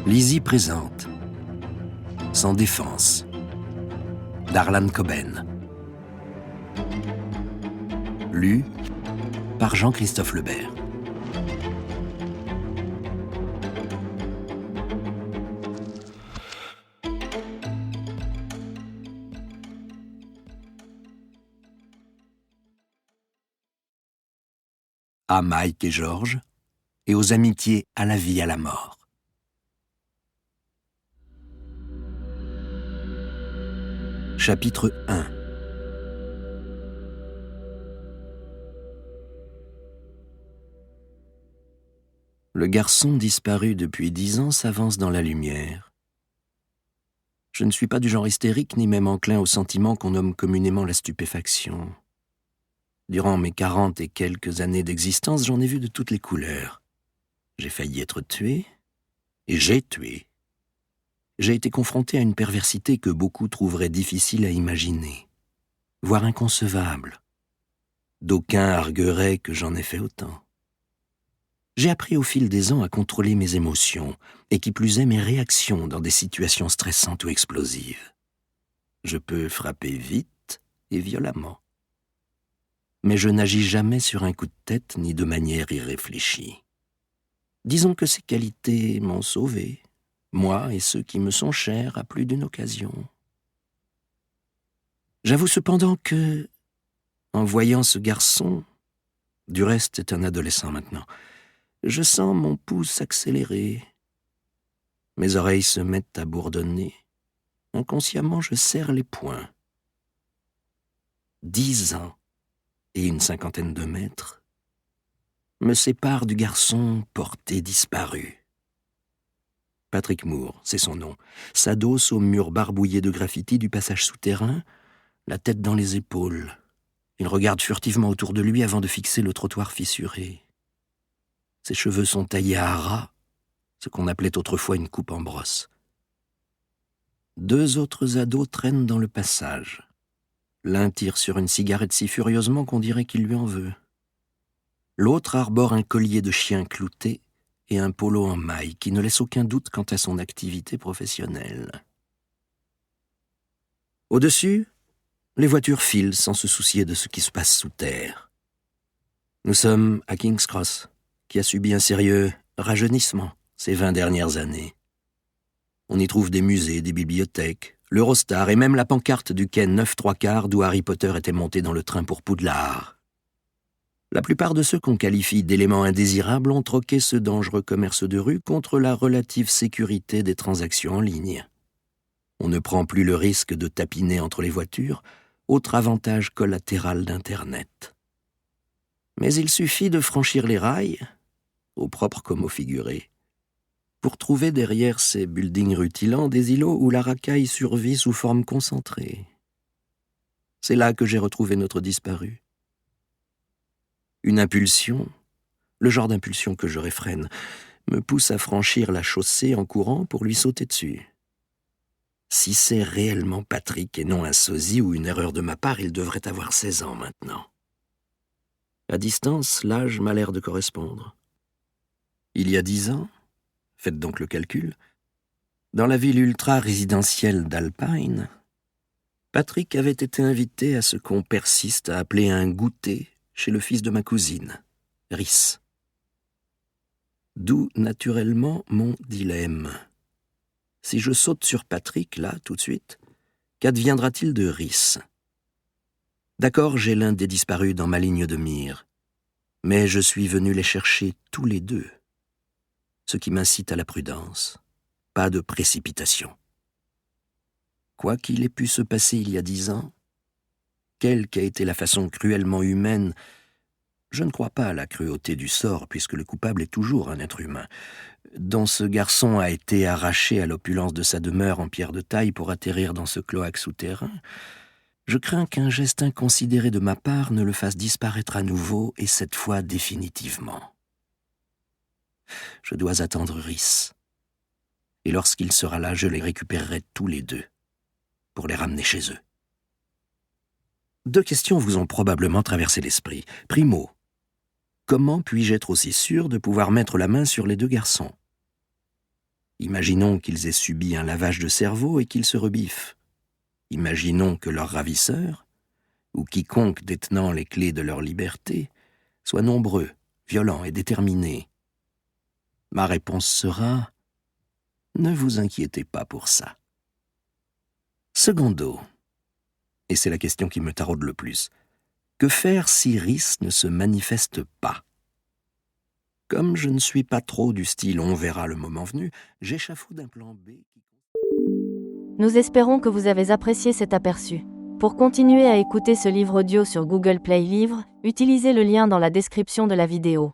Lizzie présente Sans défense d'Harlan Coben. Lu par Jean-Christophe Lebert. À Mike et George, et aux amitiés à la vie, à la mort. Chapitre 1. Le garçon disparu depuis 10 ans s'avance dans la lumière. Je ne suis pas du genre hystérique, ni même enclin au sentiment qu'on nomme communément la stupéfaction. Durant mes 40 et quelques années d'existence, j'en ai vu de toutes les couleurs. J'ai failli être tué, et j'ai tué. J'ai été confronté à une perversité que beaucoup trouveraient difficile à imaginer, voire inconcevable. D'aucuns argueraient que j'en ai fait autant. J'ai appris au fil des ans à contrôler mes émotions, et qui plus est mes réactions dans des situations stressantes ou explosives. Je peux frapper vite et violemment. Mais je n'agis jamais sur un coup de tête ni de manière irréfléchie. Disons que ces qualités m'ont sauvé, moi et ceux qui me sont chers à plus d'une occasion. J'avoue cependant que, en voyant ce garçon, du reste est un adolescent maintenant, je sens mon pouls s'accélérer. Mes oreilles se mettent à bourdonner. Inconsciemment, je serre les poings. 10 ans et une 50aine de mètres me séparent du garçon porté disparu. Patrick Moore, c'est son nom, s'adosse au mur barbouillé de graffiti du passage souterrain, la tête dans les épaules. Il regarde furtivement autour de lui avant de fixer le trottoir fissuré. Ses cheveux sont taillés à ras, ce qu'on appelait autrefois une coupe en brosse. 2 autres ados traînent dans le passage. L'un tire sur une cigarette si furieusement qu'on dirait qu'il lui en veut. L'autre arbore un collier de chien clouté et un polo en maille qui ne laisse aucun doute quant à son activité professionnelle. Au-dessus, les voitures filent sans se soucier de ce qui se passe sous terre. Nous sommes à King's Cross, qui a subi un sérieux rajeunissement ces 20 dernières années. On y trouve des musées, des bibliothèques, l'Eurostar et même la pancarte du quai 9¾ d'où Harry Potter était monté dans le train pour Poudlard. La plupart de ceux qu'on qualifie d'éléments indésirables ont troqué ce dangereux commerce de rue contre la relative sécurité des transactions en ligne. On ne prend plus le risque de tapiner entre les voitures, autre avantage collatéral d'Internet. Mais il suffit de franchir les rails, au propre comme au figuré, pour trouver derrière ces buildings rutilants des îlots où la racaille survit sous forme concentrée. C'est là que j'ai retrouvé notre disparu. Une impulsion, le genre d'impulsion que je réfrène, me pousse à franchir la chaussée en courant pour lui sauter dessus. Si c'est réellement Patrick et non un sosie ou une erreur de ma part, il devrait avoir 16 ans maintenant. À distance, l'âge m'a l'air de correspondre. Il y a 10 ans, faites donc le calcul, dans la ville ultra-résidentielle d'Alpine, Patrick avait été invité à ce qu'on persiste à appeler un goûter chez le fils de ma cousine, Rhys. D'où, naturellement, mon dilemme. Si je saute sur Patrick, là, tout de suite, qu'adviendra-t-il de Rhys? D'accord, j'ai l'un des disparus dans ma ligne de mire, mais je suis venu les chercher tous les deux, ce qui m'incite à la prudence, pas de précipitation. Quoi qu'il ait pu se passer il y a 10 ans, quelle qu'a été la façon cruellement humaine, je ne crois pas à la cruauté du sort, puisque le coupable est toujours un être humain, dont ce garçon a été arraché à l'opulence de sa demeure en pierre de taille pour atterrir dans ce cloaque souterrain, je crains qu'un geste inconsidéré de ma part ne le fasse disparaître à nouveau, et cette fois définitivement. Je dois attendre Rhys, et lorsqu'il sera là, je les récupérerai tous les deux, pour les ramener chez eux. 2 questions vous ont probablement traversé l'esprit. Primo, comment puis-je être aussi sûr de pouvoir mettre la main sur les 2 garçons? Imaginons qu'ils aient subi un lavage de cerveau et qu'ils se rebiffent. Imaginons que leurs ravisseurs, ou quiconque détenant les clés de leur liberté, soient nombreux, violents et déterminés. Ma réponse sera « Ne vous inquiétez pas pour ça ». Secondo, et c'est la question qui me taraude le plus, que faire si Rhys ne se manifeste pas? Comme je ne suis pas trop du style « on verra le moment venu », j'échafaude un plan B qui... Nous espérons que vous avez apprécié cet aperçu. Pour continuer à écouter ce livre audio sur Google Play Livres, utilisez le lien dans la description de la vidéo.